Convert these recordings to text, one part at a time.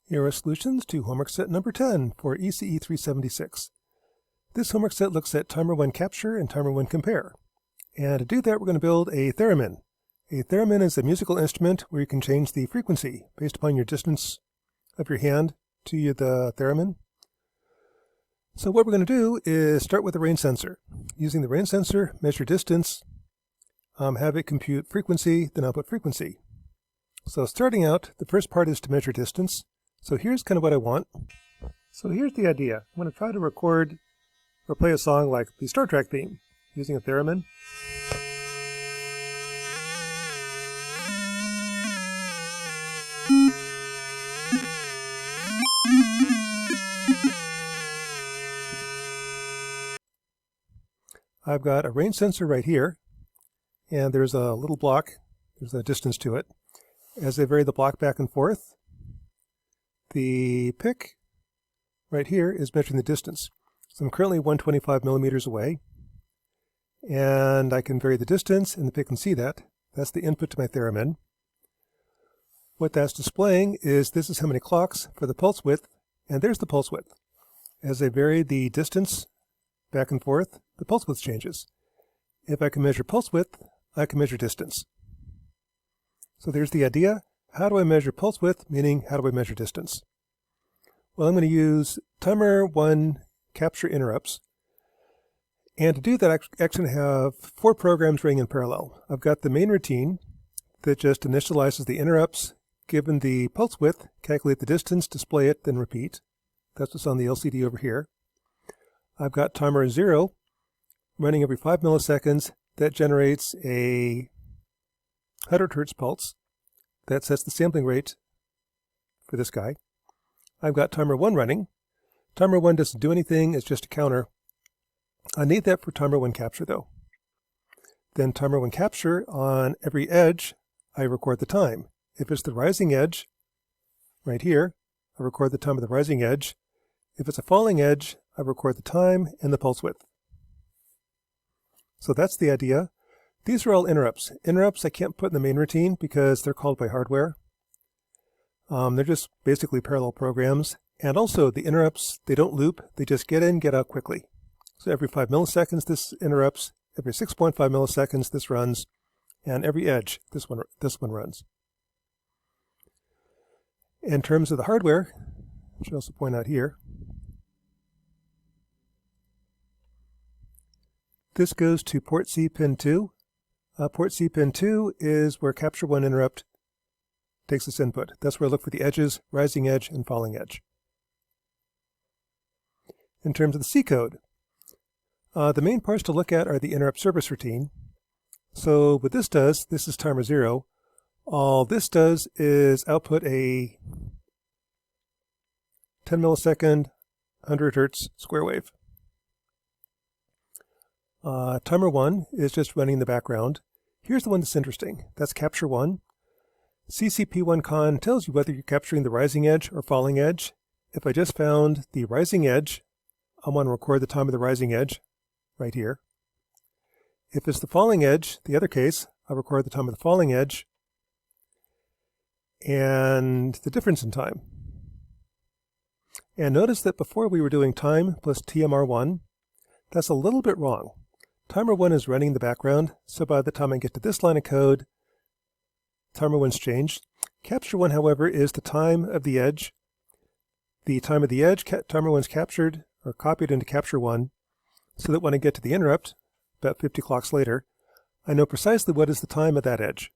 Here are solutions to homework set number 10 for ECE 376. This homework set looks at Timer1 Capture and Timer1 Compare. And to do that, we're going to build a theremin. A theremin is a musical instrument where you can change the frequency based upon your distance of your hand to the theremin. So what we're going to do is start with the range sensor. Using the range sensor, measure distance, have it compute frequency, then output frequency. So starting out, the first part is to measure distance. So here's kind of what I want. So here's the idea. I'm going to try to record or play a song like the Star Trek theme using a theremin. I've got a range sensor right here, and there's a little block, there's a distance to it. As I vary the block back and forth, the pick right here is measuring the distance. So I'm currently 125 millimeters away, and I can vary the distance, and the pick can see that. That's the input to my theremin. What that's displaying is this is how many clocks for the pulse width, and there's the pulse width. As I vary the distance back and forth, the pulse width changes. If I can measure pulse width, I can measure distance. So there's the idea. How do I measure pulse width, meaning how do I measure distance? Well, I'm going to use Timer1 Capture Interrupts. And to do that, I'm actually going to have 4 programs running in parallel. I've got the main routine that just initializes the interrupts, given the pulse width, calculate the distance, display it, then repeat. That's what's on the LCD over here. I've got timer 0 running every 5 milliseconds. That generates a 100 Hertz pulse. That sets the sampling rate for this guy. I've got timer 1 running. Timer 1 doesn't do anything, it's just a counter. I need that for timer 1 capture though. Then timer 1 capture, on every edge, I record the time. If it's the rising edge, right here, I record the time of the rising edge. If it's a falling edge, I record the time and the pulse width. So that's the idea. These are all interrupts. Interrupts I can't put in the main routine because they're called by hardware. They're just basically parallel programs. And also the interrupts, they don't loop. They just get in, get out quickly. So every 5 milliseconds this interrupts. Every 6.5 milliseconds this runs. And every edge this one runs. In terms of the hardware, I should also point out here, this goes to port C pin 2. Port C pin 2 is where Capture 1 interrupt takes its input. That's where I look for the edges, rising edge and falling edge. In terms of the C code, the main parts to look at are the interrupt service routine. So what this does, this is timer 0. All this does is output a 10 millisecond 100 Hertz square wave. Timer 1 is just running in the background. Here's the one that's interesting. That's Capture 1. CCP1con tells you whether you're capturing the rising edge or falling edge. If I just found the rising edge, I want to record the time of the rising edge right here. If it's the falling edge, the other case, I'll record the time of the falling edge and the difference in time. And notice that before we were doing time plus TMR1. That's a little bit wrong. Timer 1 is running in the background, so by the time I get to this line of code, timer 1's changed. Capture 1, however, is the time of the edge. The time of the edge, timer 1's captured or copied into Capture 1, so that when I get to the interrupt, about 50 clocks later, I know precisely what is the time of that edge.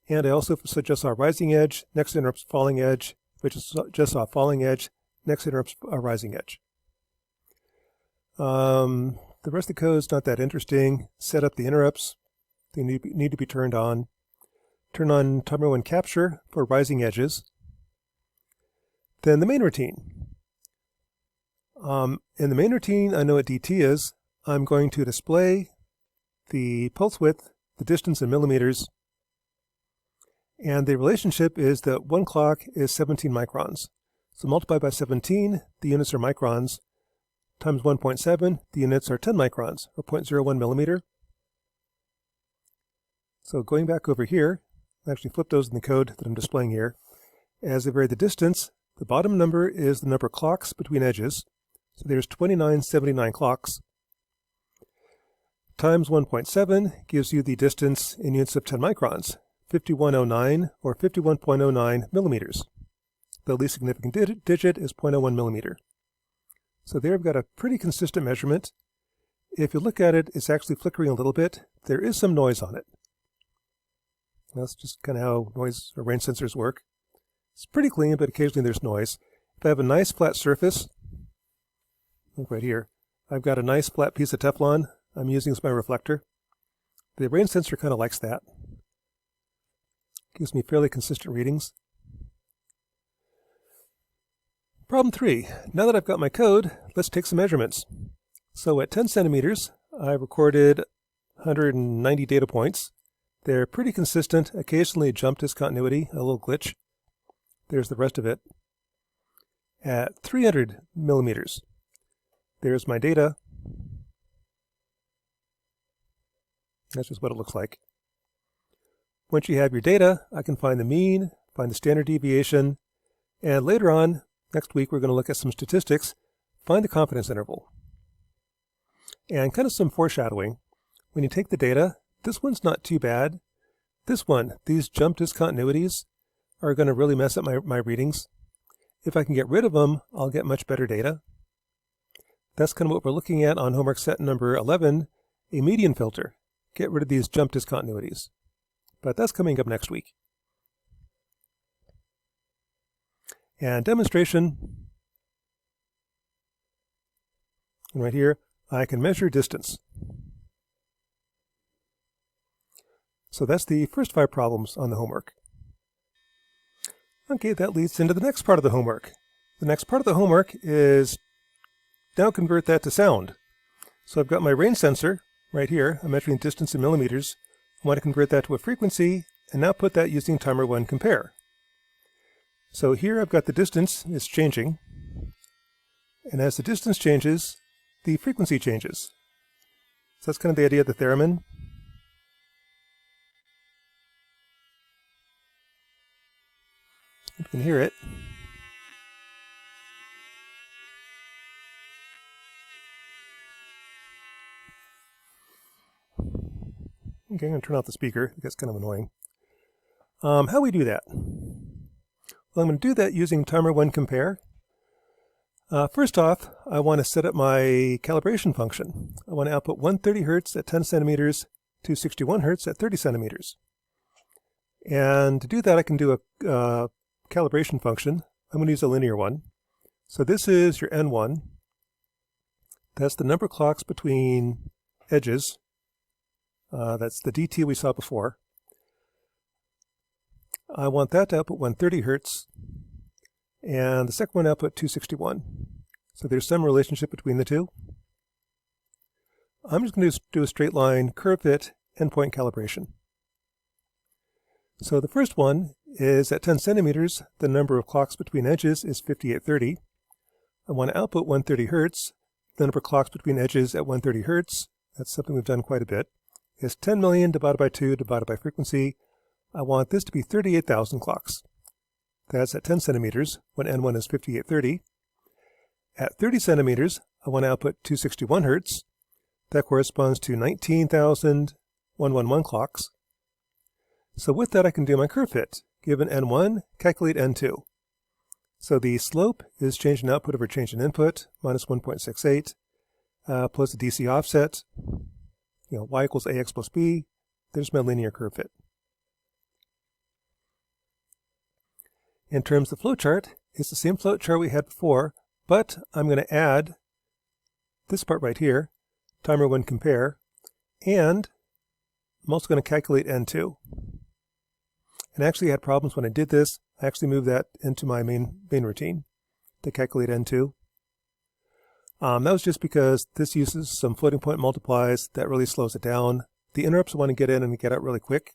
And I also just saw rising edge, next interrupt's falling edge, which is just saw falling edge, next interrupt's a rising edge. The rest of the code is not that interesting. Set up the interrupts. They need to be turned on. Turn on Timer1 Capture for rising edges. Then the main routine. In the main routine, I know what DT is. I'm going to display the pulse width, the distance in millimeters, and the relationship is that 1 clock is 17 microns. So multiply by 17, the units are microns, times 1.7, the units are 10 microns, or 0.01 millimeter. So going back over here, I actually flip those in the code that I'm displaying here, As they vary the distance, the bottom number is the number of clocks between edges. So there's 2979 clocks. Times 1.7 gives you the distance in units of 10 microns, 5109 or 51.09 millimeters. The least significant digit is 0.01 millimeter. So there we've got a pretty consistent measurement. If you look at it, it's actually flickering a little bit. There is some noise on it. That's just kind of how noise or range sensors work. It's pretty clean, but occasionally there's noise. If I have a nice flat surface, look right here, I've got a nice flat piece of Teflon I'm using as my reflector. The range sensor kind of likes that. Gives me fairly consistent readings. Problem 3. Now that I've got my code, let's take some measurements. So at 10 centimeters, I recorded 190 data points. They're pretty consistent, occasionally jump discontinuity, a little glitch. There's the rest of it. At 300 millimeters, there's my data. That's just what it looks like. Once you have your data, I can find the mean, find the standard deviation, and later on, next week, we're going to look at some statistics, find the confidence interval. And kind of some foreshadowing. When you take the data, this one's not too bad. This one, these jump discontinuities, are going to really mess up my readings. If I can get rid of them, I'll get much better data. That's kind of what we're looking at on homework set number 11, a median filter. Get rid of these jump discontinuities. But that's coming up next week. And demonstration. And right here, I can measure distance. So that's the first 5 problems on the homework. Okay, that leads into the next part of the homework. The next part of the homework is now convert that to sound. So I've got my range sensor right here. I'm measuring distance in millimeters. I want to convert that to a frequency and now put that using Timer1 Compare. So here I've got the distance is changing. And as the distance changes, the frequency changes. So that's kind of the idea of the Theramin. You can hear it. Okay, I'm going to turn off the speaker. That's kind of annoying. How we do that? Well, I'm going to do that using Timer1 Compare. First off, I want to set up my calibration function. I want to output 130 Hertz at 10 centimeters, 261 Hertz at 30 centimeters. And to do that, I can do a calibration function. I'm going to use a linear one. So this is your N1. That's the number of clocks between edges. That's the DT we saw before. I want that to output 130 Hertz. And the second one output 261. So there's some relationship between the two. I'm just going to do a straight line curve fit endpoint calibration. So the first one is at 10 centimeters, the number of clocks between edges is 5830. I want to output 130 Hertz. The number of clocks between edges at 130 Hertz, that's something we've done quite a bit, is 10 million divided by 2 divided by frequency. I want this to be 38,000 clocks. That's at 10 centimeters when N1 is 5830. At 30 centimeters, I want to output 261 Hertz. That corresponds to 19,111 clocks. So with that, I can do my curve fit. Given N1, calculate N2. So the slope is change in output over change in input, minus 1.68, plus the DC offset. Y equals AX plus B. There's my linear curve fit. In terms of flowchart, it's the same flowchart we had before, but I'm going to add this part right here, Timer1 Compare, and I'm also going to calculate N2. And I actually had problems when I did this. I actually moved that into my main routine to calculate N2. That was just because this uses some floating point multiplies that really slows it down. The interrupts want to get in and get out really quick.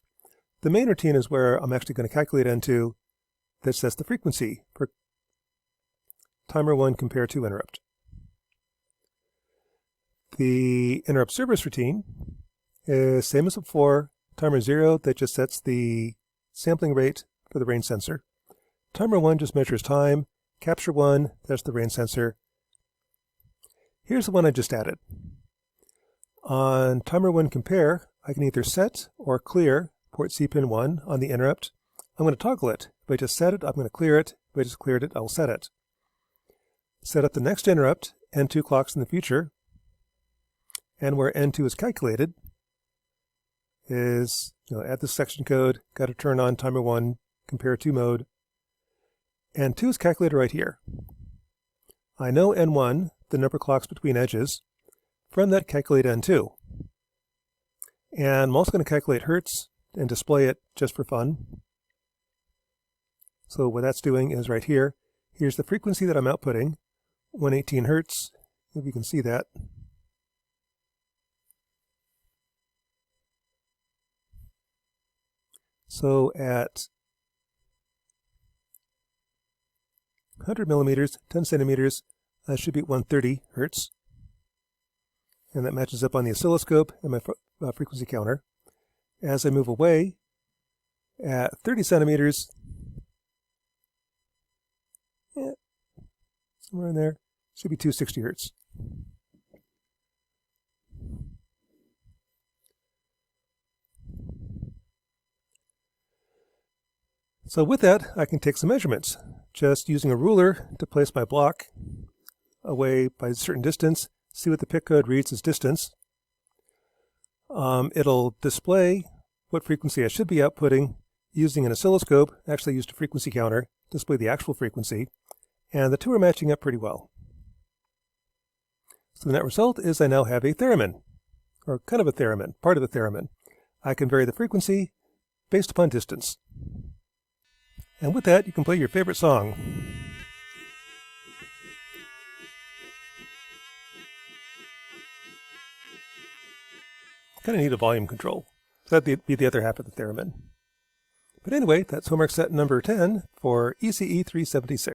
The main routine is where I'm actually going to calculate N2 that sets the frequency for Timer1 Compare 2 interrupt. The interrupt service routine is same as before, timer 0 that just sets the sampling rate for the range sensor. Timer1 just measures time. Capture1, that's the rain sensor. Here's the one I just added. On Timer1 Compare, I can either set or clear port C pin 1 on the interrupt. I'm going to toggle it. If I just set it, I'm going to clear it. If I just cleared it, I'll set it. Set up the next interrupt, N2 clocks in the future. And where N2 is calculated is, add this section code, got to turn on Timer1 Compare 2 mode. N2 is calculated right here. I know N1, the number of clocks between edges. From that, calculate N2. And I'm also going to calculate hertz and display it just for fun. So what that's doing is right here. Here's the frequency that I'm outputting, 118 hertz, if you can see that. So at 100 millimeters, 10 centimeters, that should be 130 hertz. And that matches up on the oscilloscope and my frequency counter. As I move away, at 30 centimeters, somewhere in there, should be 260 hertz. So with that, I can take some measurements. Just using a ruler to place my block away by a certain distance, see what the PIC code reads as distance. It'll display what frequency I should be outputting using an oscilloscope. Actually, I used a frequency counter to display the actual frequency, and the two are matching up pretty well. So the net result is I now have a theremin, or kind of a theremin, part of a theremin. I can vary the frequency based upon distance. And with that, you can play your favorite song. Kind of need a volume control. So that'd be the other half of the theremin. But anyway, that's homework set number 10 for ECE 376.